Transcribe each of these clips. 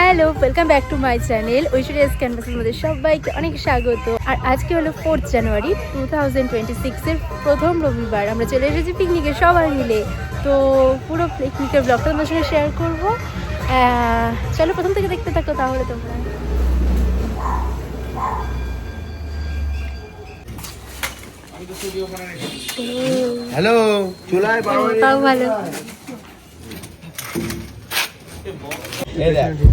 Hello, welcome back to my channel Aishwarya's ক্যানভাসের মধ্যে সবাইকে অনেক স্বাগত। আর আজকে হলো 4 জানুয়ারি 2026-এর প্রথম রবিবার। আমরা চলে এসেছি পিকনিকে সবাই মিলে। তো পুরো পিকনিকের ব্লগটা তোমার সঙ্গে শেয়ার করবো। চলো প্রথম থেকে দেখতে থাকো তাহলে তোমরা। হ্যালো, চুলায় তাও ভালো।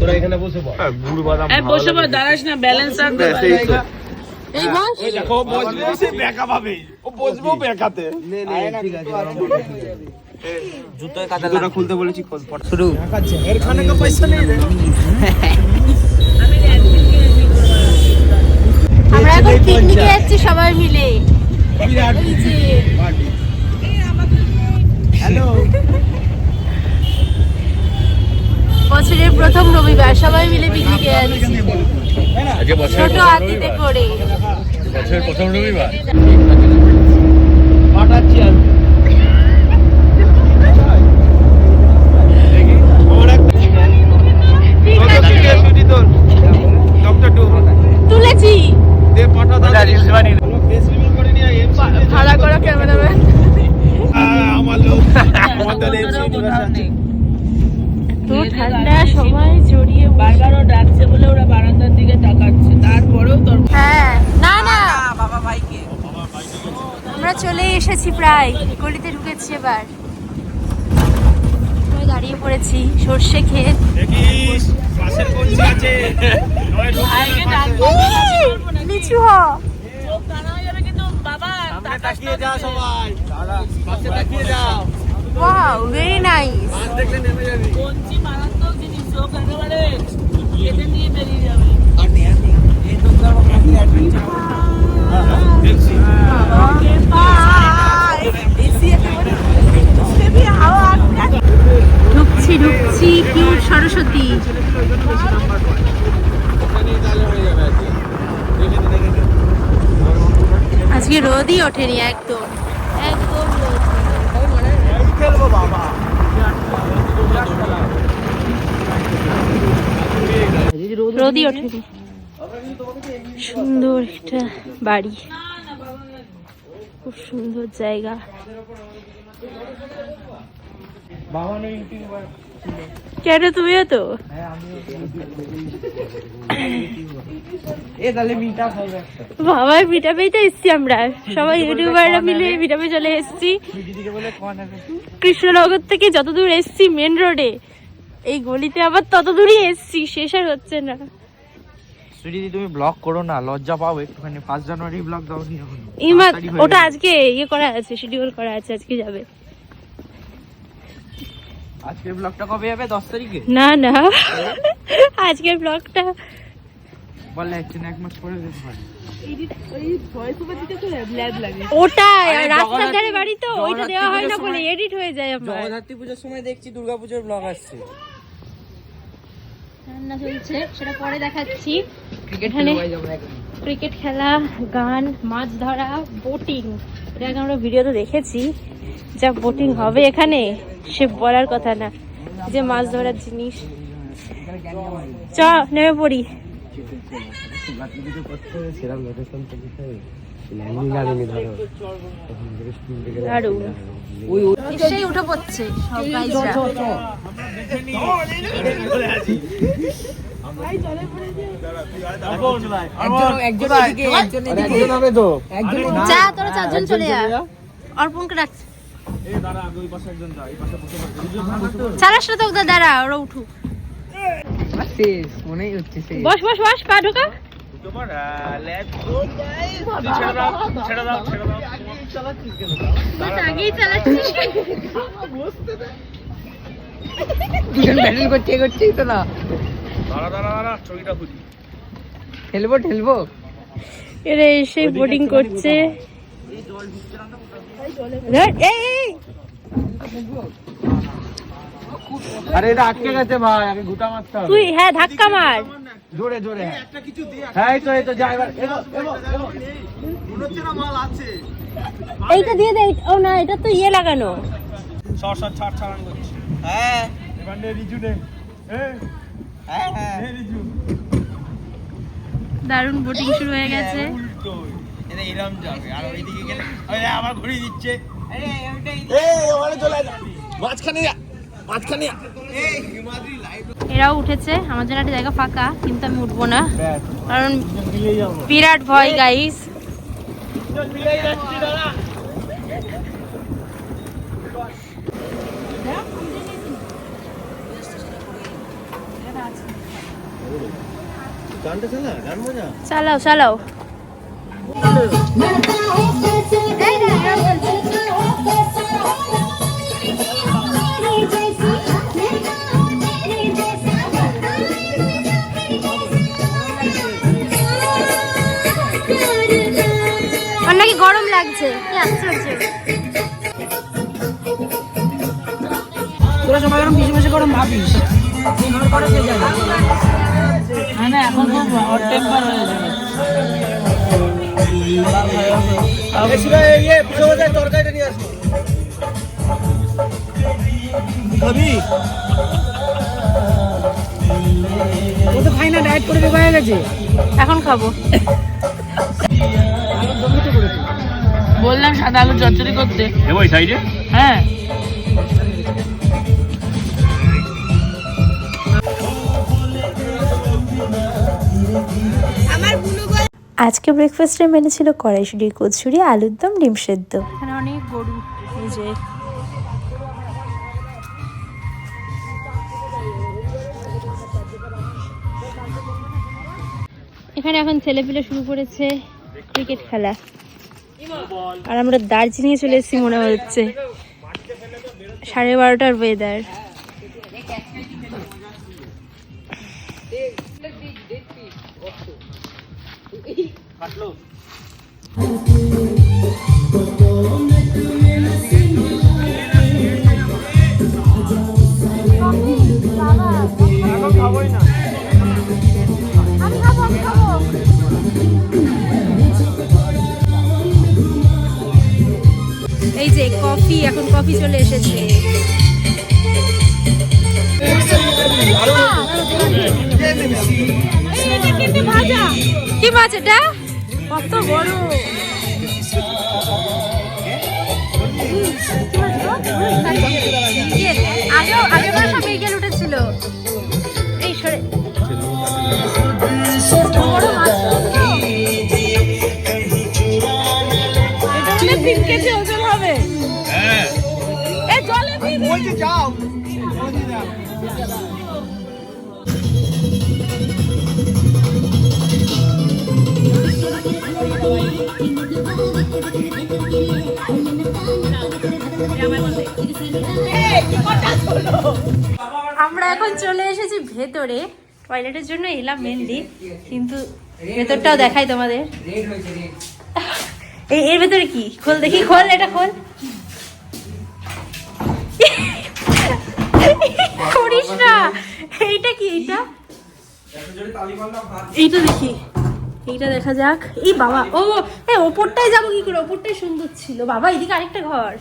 তোরা এখানে বসে পড়। গুড় বাদাম বসে পড়, দাঁড়াস না, ব্যালেন্স রাখতে পারবি। এই বস, এই দেখো বসবে সে বেকা পাবে। ও বসবেও বেকাতে। ঠিক আছে। জুতোয় কাদা খুলতে বলেছি, শুরু। এখানে का पैसा नहीं रे। আমরা এখন পিকনিকে যাচ্ছি সবাই মিলে। বিরাট এই যে পার্টি। হ্যালো। বছরের প্রথম রবিবার সবাই মিলে পিকনিকে যাচ্ছি ছোট হাতিতে করে। বছরের প্রথম রবিবার পাঠাচ্ছি আমি। তুলেছি ভাড়া করা ক্যামেরাম্যান। আমার লোক আমাদের এমসি ইউনিভার্সিটি। তো ঠান্ডা সবাই জড়িয়ে বারবার ও ডাকছে বলে ওরা বারান্দার দিকে তাকাচ্ছে, তারপরেও তোর হ্যাঁ না না বাবা ভাইকে আমরা চলে এসেছি, প্রায় গলিতে ঢুকেছি। এবার আমরা দাঁড়িয়ে পড়েছি সর্ষে ক্ষেত। দেখিস পাশের কোনজি আছে নয় ভাইকে ডাকবো, লিচু হ চোখ কানা হয়ে যাবে কিন্তু বাবা সামনে তাকিয়ে যাও সবাই। পাশে তাকিয়ে যাও। Wow, very nice. আজ দেখলে নেমে যাবি। কঞ্চি মারাত্মক জিনিস, চোখ একেবারে কেটে নিয়ে বেরিয়ে যাবে। এমসি ঢুকছি ঢুকছি কিউট সরস্বতী। আজকে রোদই ওঠেনি, একদম একদম খেলবো বাবা। রোদই ওঠেনি। সুন্দর একটা বাড়ি, খুব সুন্দর জায়গা। কেন তুমিও তো? বাবার মিটাপেই তো এসছি আমরা সবাই, ইউটিউবাররা মিলে মিটাপে চলে এসছি। কৃষ্ণনগর থেকে যত দূর এসছি মেন রোডে, এই গলিতে আবার তত দূরই এসছি, শেষ আর হচ্ছে না। সুরিদি তুমি ব্লগ করো না, লজ্জা পাও একটুখানি। 5 জানুয়ারি ব্লগ দাও নি এখন। ওটা আজকে ইয়ে করা আছে, শিডিউল করা আছে, আজকে যাবে। আজকের ব্লগটা কবে যাবে? 10 তারিখে? না না, আজকের ব্লগটা বললে একদিন 1 মাস পরে যেতে পারে। ওটাই রাস্তার ধারে বাড়ি তো, ওইটা দেওয়া হয় না বলে এডিট হয়ে যায় আমার। জগদ্ধাত্রী পূজার সময় দেখছি দুর্গাপূজার ব্লগ আসছে। রান্না চলছে, সেটা পরে দেখাচ্ছি। ক্রিকেট এখানে খেলতে যাবো একদিন। ক্রিকেট খেলা, গান, মাছ ধরা, বোটিং। এটা আগে আমরা ভিডিওতে দেখেছি, যা বোটিং হবে এখানে সে বলার কথা না। যে মাছ ধরার জিনিস, চ নেমে পড়ি। দারুণ, এসেই উঠে পড়ছে সব গাইজরা। যা তোরা 4 জন চলে যা, অর্পণকে ডাকছে। চালাস না তো, দাঁড়া ওরা উঠুক। বস বস বস, পা ঢোকা। আগেই চালাচ্ছিস। দুজন ব্যাটেল করতে করতেই তো না। দাঁড়া ছবিটা খুঁজি। ঠেলবো এরা এসে বোটিং করছে। এই আরে এটা আটকে গেছে ভাই, আগে গুটা মারতে হবে। তুই হ্যাঁ ধাক্কা মার জোরে জোরে। হ্যাঁ এই তো যা এবার। এইটা দিয়ে দে। ও না, এটা তো ইয়ে লাগানো। শর্ট ছাড় ছাড়ান করছি। হ্যাঁ এবারে রিজু নে। হ্যাঁ হ্যাঁ দারুণ বোটিং শুরু হয়ে গেছে। এটা এরকম যাবে আর ওইদিকে গেলে আবার ঘুরিয়ে দিচ্ছে। ওখানে চলে যা, মাঝখানে যা, মাঝখানে যা। এরাও উঠেছে, আমার জন্য একটা জায়গা ফাঁকা, কিন্তু আমি উঠবো না কারণ বিরাট ভয় গাইস। চালাও চালাও। আর নাকি গরম লাগছে, কি আশ্চর্য। তোরা সবাই এরকম বেশি বেশি গরম ভাবিস না, এখন খুব হট টেম্পার হয়ে যাবে। তরকারিটা নিয়ে আসো। খাবি? ও তো খাই না, ডায়েট করে বের হয়ে গেছে। এখন খাবো। বললাম সাদা আলু চচ্চড়ি করতে। ওই সাইডে হ্যাঁ আজকে ব্রেকফাস্টের মেনু ছিল কড়াইশুঁটি, কচুরি, আলুর দম, ডিম সেদ্ধ। এখানে অনেক গরু, এই যে এখানে এখন ছেলেপিলে শুরু করেছে ক্রিকেট খেলা। আর আমরা দার্জিলিং এ চলে এসেছি মনে হচ্ছে। 12:30টার ওয়েদার। এই যে কফি, এখন কফি চলে এসেছে। কি মাছ এটা? কত বড়! আগেবার সব বিকেল উঠেছিল। এই সরে বড় মাছ। এটা 3 কেজি ওজন হবে। হ্যাঁ এই জলে বলছি যাও। আমরা এখন চলে এসেছি ভেতরে। টয়লেটের জন্য এলাম মেনলি, কিন্তু ভেতরটাও দেখাই তোমাদের। এর ভেতরে কি? খোল দেখি, খোল, এটা খোল। করিস না। এইটা কি? এইটা দেখি, এইটা দেখা যাক। এই বাবা, ও ওপরটাই যাবো কি করে? ওপরটাই সুন্দর ছিল বাবা। এদিকে আরেকটা ঘর।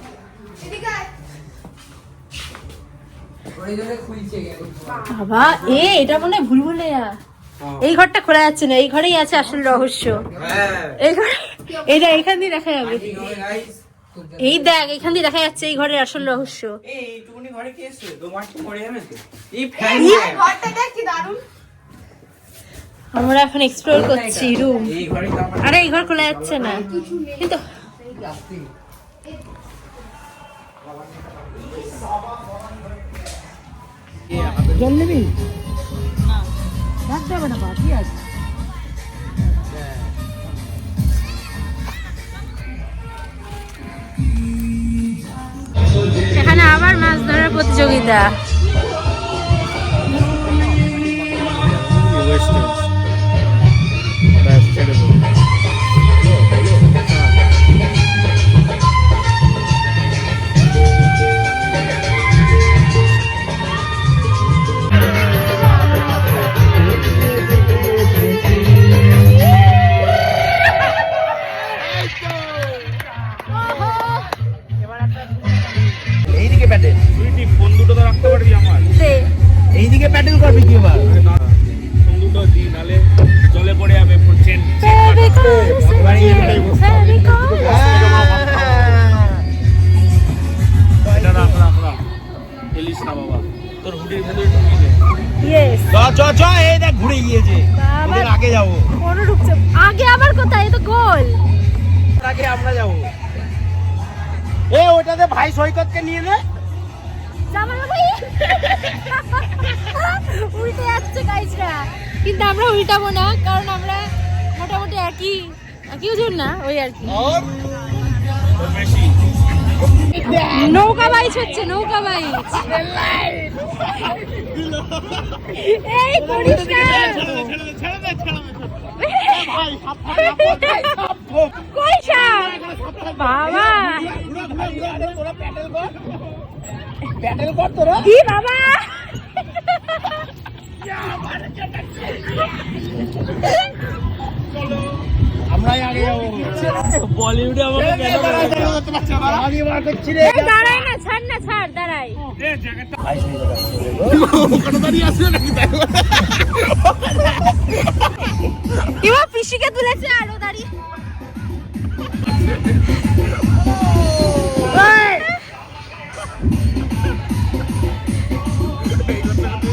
বাবা এটা মনে হয় ভুলভুলাইয়া। এই ঘরটা খোলা যাচ্ছে না, এই ঘরেই আছে আসল রহস্য। এই ঘরে এইটা এখান দিয়ে দেখা যাবে। এই দেখ, এখান দিয়ে দেখা যাচ্ছে এই ঘরের আসল রহস্য। আমরা এখন এক্সপ্লোর করছি রুম। আরে এই ঘর খোলা যাচ্ছে না কিন্তু জল নেবি? রাখতে হবে না, বাকি আছে। এখানে আবার মাছ ধরার প্রতিযোগিতা। এইদিকে ব্যাটে। তুই ফোন দুটো তো রাখতে পারবি চ চ, এই দেখ ঘুরে গিয়েছে। বাবা। ওদের আগে যাবো, কোনো ঢুকছে আগে আবার কোথায়? এ তো গোল। আগে আমরা যাবো। এ ওটাতে ভাই সৈকতকে নিয়ে নে। জামাল ভাই উল্টে যাচ্ছে গাইজরা, কিন্তু আমরা উল্টাবো না, কারণ আমরা মোটামুটি একই ওজন না, ওই আর কি। নৌকা বাইচ হচ্ছে, নৌকা বাইচ। এই করিস না। কই সাপ? বাবা প্যাডেল কর তোরা। কি বাবা? আমরাই আগে যাবো। বলিউডে আমাকে আমি বার করছি রে। এই দাঁড়াই না, ছাড় না, ছাড়, দাঁড়াই। ভাই সৈকত আসছে। ওখানে দাঁড়িয়ে আসছে নাকি? এবার পিসিকে তুলেছে আরো দাঁড়িয়ে।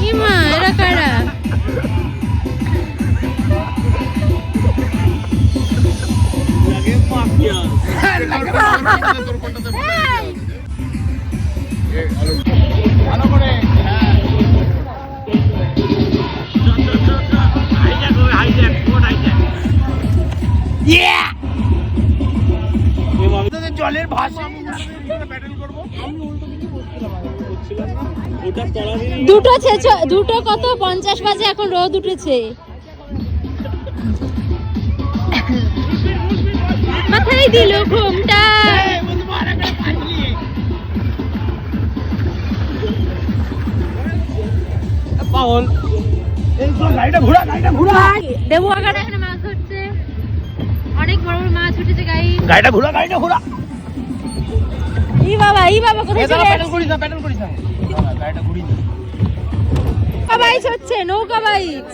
ইমা এরা কারা? ভালো করে। জলের ভাষা ব্যাটেল করবো। দুটো কত 50 বাজে, এখন রোদ উঠেছে। মাথায় দিল ঘুমটা। পাগল। এই তো গাড়িটা ঘোরা, গাড়িটা ঘোরা। দেবু আগাটা এখানে মাছ ধরছে, অনেক বড় বড় মাছ উঠেছে। গাড়িটা ঘোরা, গাড়িটা ঘোরা। ই বাবা কোথায় চলে প্যাডেল করিস না, প্যাডেল করিস না। গাড়িটা ঘুরি না। নৌকা বাইচ হচ্ছে, নৌকা বাইচ,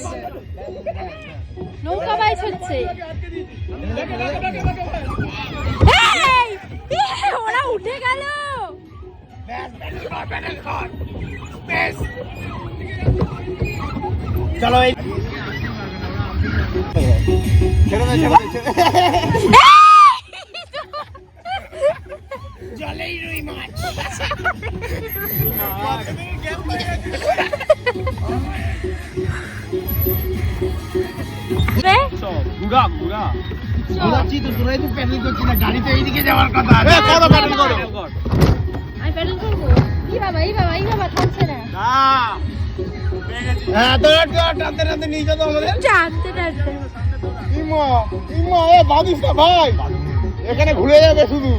নৌকা বাইচ হচ্ছে। এই, ওরা উঠে গেল। চলো এই ছেড়ে দে, ছেড়ে দে, ছেড়ে দে। জলেই রুই মাছ। ঘুরা ঘুরা ঘুরাচ্ছি তো, তোরাই তো প্যাডেল করছিস না। গাড়ি তো এইদিকে যাওয়ার কথা। করো প্যাডেল করো। আমি প্যাডেল করবো। ই বাবা থামছে না। হ্যাঁ তো টানতে টানতে নিয়ে যাবো আমাদের। টানতে টানতে ইমা ইমা, এ ভাবিস না ভাই, এখানে ঘুরে যাবে শুধু।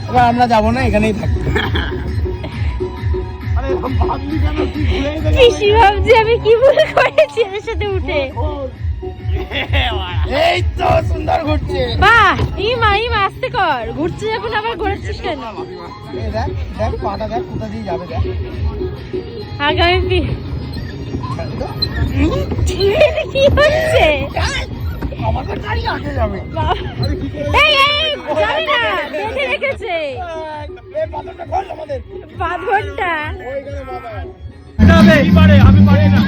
এবার আমরা যাবো না, এখানেই থাকবো। পিসি ভাবছি আমি কি ভুল করেছি এর সাথে উঠে। এই তো সুন্দর ঘুরছে। বাহ, ইমা আস্তে কর, ঘুরছে যখন আবার ঘোরাচ্ছিস কেন? এই দেখ দেখ পাটা দেখ কোথা দিয়ে যাবে, দেখ। আগামী কি হচ্ছে? আমাদের গাড়ি আগে যাবে। এই যাবি না, বেঁধে রেখেছে এই পাথরটা খোল আমাদের। 5 ঘন্টা। ওইখানে বাবা আমি পারি না।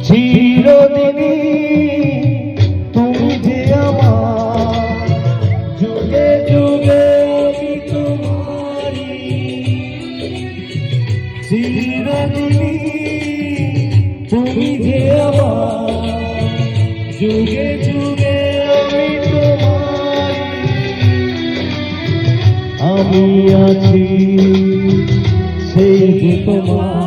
চিরদিনই তুমি যে আমার, যুগে যুগে আমি তোমারি। চিরদিনই তুমি যে আমার, যুগে যুগে আমি তোমারি। আমি আছি সেই যে তোমার,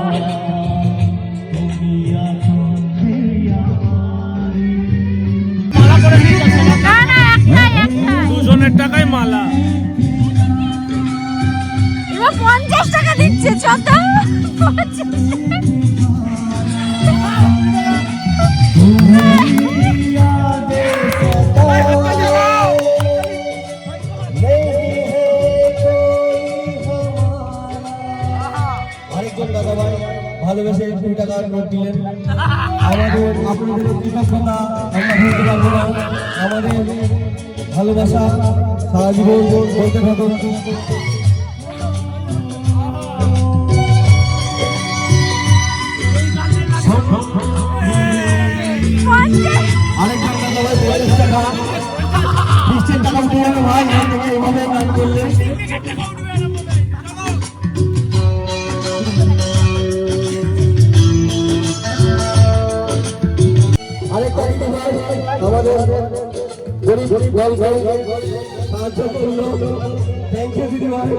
না একটাই। দুজনের টাকায় মালা। এবার 50 টাকা দিচ্ছে, ছত। আরেকজন দাদা ভাই ভালোবেসে 2 টাকার নোট দিলেন। আমাদের আপনাদের কৃতজ্ঞতা আমরা ভুলতে পারবো না। আমাদের ভালোবাসা সারা জীবন বলতে থাকুন। আরেকজন দাদা ভাই 50 টাকা 20 টাকা দিয়ে ভাই এইভাবে গান করলেন। আমাদের গরিব ভাই সাহায্য করল। থ্যাংক ইউ দিদি ভাই।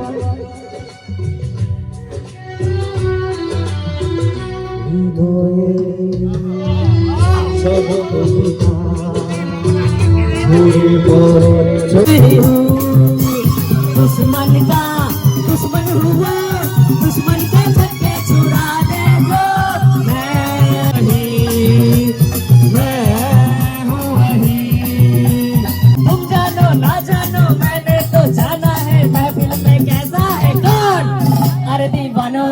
दुश्मन का दुश्मन हुआ दुश्मन के धक्के छुड़ा दे जो मैं हूँ वही तुम जानो ना जानो मैंने तो जाना है महफिल में कैसा है कौन अरे दीवानो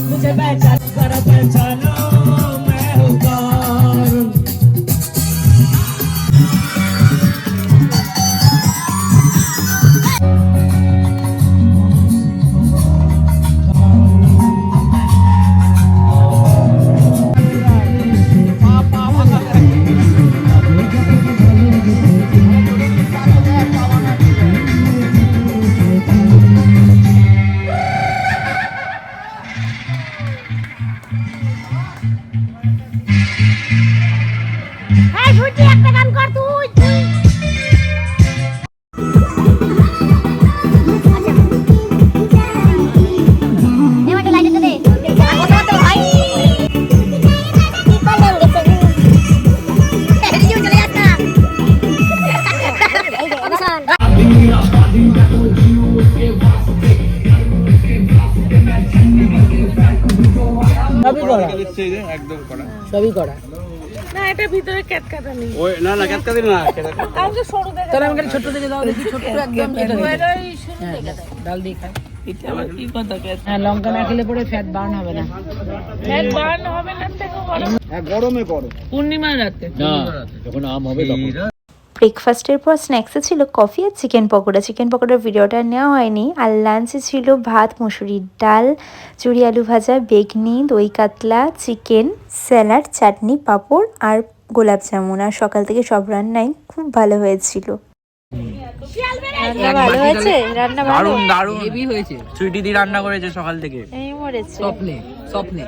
मुझे पहचान करो पहचानो मैं हूँ कौन একদম করা সবই করা না এটা ভিতরে ক্যাটকাটা নেই ওই না না কাটকা দিন না তাও যে সরু দেখে তাহলে আমাকে ছোট দেখে দাও দেখি ছোট একদম এটা ওই শুরু দেখে দাও ডাল দিয়ে খাই এটা আবার কি কথা কে হ্যাঁ লঙ্কা না খেলে পরে ফ্যাট বার্ন হবে না ফ্যাট বার্ন হবে না দেখো গরম হ্যাঁ গরমে করো পূর্ণিমা রাতে না যখন আম হবে তখন ব্রেকফাস্টের পর স্ন্যাক্সে ছিল কফি আর চিকেন পকোড়া। চিকেন পকোড়ার ভিডিওটা নেওয়া হয়নি। আর লাঞ্চে ছিল ভাত, মুসুরির ডাল, চুরি আলু ভাজা, বেগনি, দই কাতলা, চিকেন, স্যালাড, চাটনি, পাঁপড় আর গোলাপ জামুন। আর সকাল থেকে সব রান্নাই খুব ভালো হয়েছিল। রান্না ভালো হয়েছে? রান্না ভালো, দারুণ দারুণ হেভি হয়েছে সুইটি দি রান্না করেছে সকাল থেকে। এই মরেছে স্বপ্নে স্বপ্নে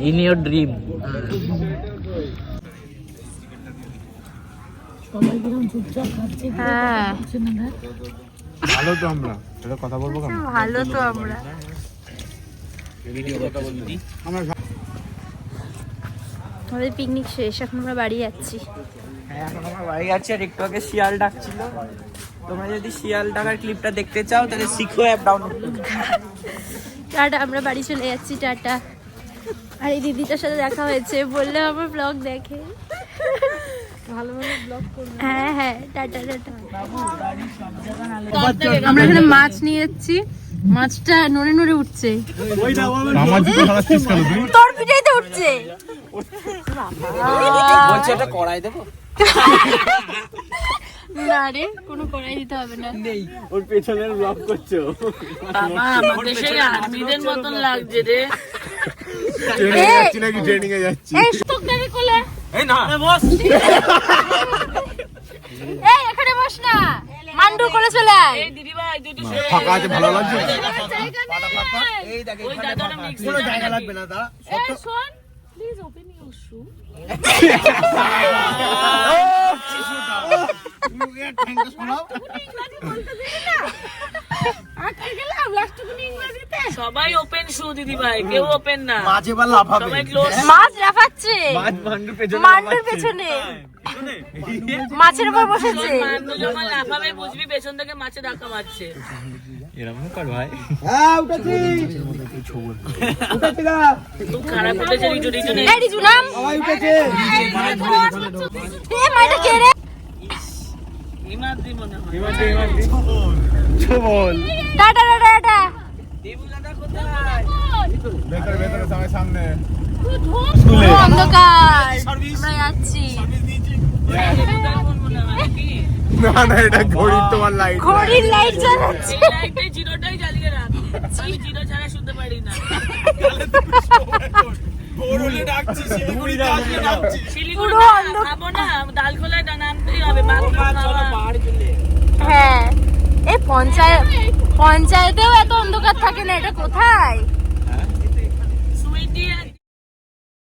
ইন ইওর ড্রিম। সবাই কিরকম চুপচাপ খাচ্ছে হ্যাঁ ভালো তো আমরা এটা কথা বলবো কেন? ভালো তো আমরা আমাদের পিকনিক শেষ, এখন আমরা বাড়ি যাচ্ছি। হ্যাঁ এখন আমার বাড়ি যাচ্ছি। আর একটু আগে শিয়াল ডাকছিল। তোমরা যদি শিয়াল ডাকার ক্লিপটা দেখতে চাও তাহলে শিখো অ্যাপ ডাউনলোড করো। টাটা, আমরা বাড়ি চলে যাচ্ছি, টাটা। আর এই দিদিটার সাথে দেখা হয়েছে, বললে আমার ব্লগ দেখে। ভালো ভালো ব্লগ করবে। হ্যাঁ হ্যাঁ, টাটা টাটা। আমরা এখানে মাছ নিয়ে যাচ্ছি, মাছটা নড়ে নড়ে উঠছে। তোর পিঠাইতে উঠছে। বলছে এটা কড়াই দেবো না রে, কোনো কড়াই দিতে হবে না। নেই, ওর পেছনের ব্লগ করছো। বাবা আমাদের সেই আর্মিদের মতন লাগছে রে। ট্রেনিং এ যাচ্ছি। এই তোকে কোলে, এই না বস, এই এখানে বস না, মান্ডু কোলে চলে আয়। এই দিদি ভাই দুটো ফাঁকা আছে, ভালো লাগছে। এই দেখ ওই দাদাটা মিক্স কোনো জায়গা লাগবে না দা। এই শোন প্লিজ ওপেন ইওর শু সবাই ওপেন শু দিদি ভাই, কেউ ওপেন না। মাঝে বা লাফাবে। সবাই ক্লোজ। মাছ লাফাচ্ছে মাছ মান্ডুর পেছনে মান্ডুর পেছনে, মাছের উপর বসেছে। মান্ডু যখন লাফাবে বুঝবি পেছন থেকে মাছে ধাক্কা মারছে। এরকম কর ভাই। হ্যাঁ উঠেছি উঠেছি না খারাপ উঠেছে রিজু এই রিজু নাম সবাই উঠেছে এ মাইটা কে রে হিমাদ্রি মনে হয় বল টাটা টাটা টাটা দেবু দাদা কোথায়? ভেতরে ভেতরে সবাই সামনে পুরো অন্ধকার আমরা যাচ্ছি দেবু দাদা কোন মনে হয় কি? না না এটা ঘড়ির তোমার লাইট ঘড়ির লাইট জ্বালাচ্ছে এই লাইটটাই জিরোটাই জ্বালিয়ে রাখ, আমি জিরো ছাড়া শুনতে পারি না। বড়লে ডাকছি শিলিগুড়ি ডাকছি শিলিগুড়ি পুরো না, অন্ধকার। খাবো না, ডালখোলায় নামতেই হবে, মাছ খাওয়া। হ্যাঁ এই পঞ্চায়েতেও এত অন্ধকার থাকে না, এটা কোথায়?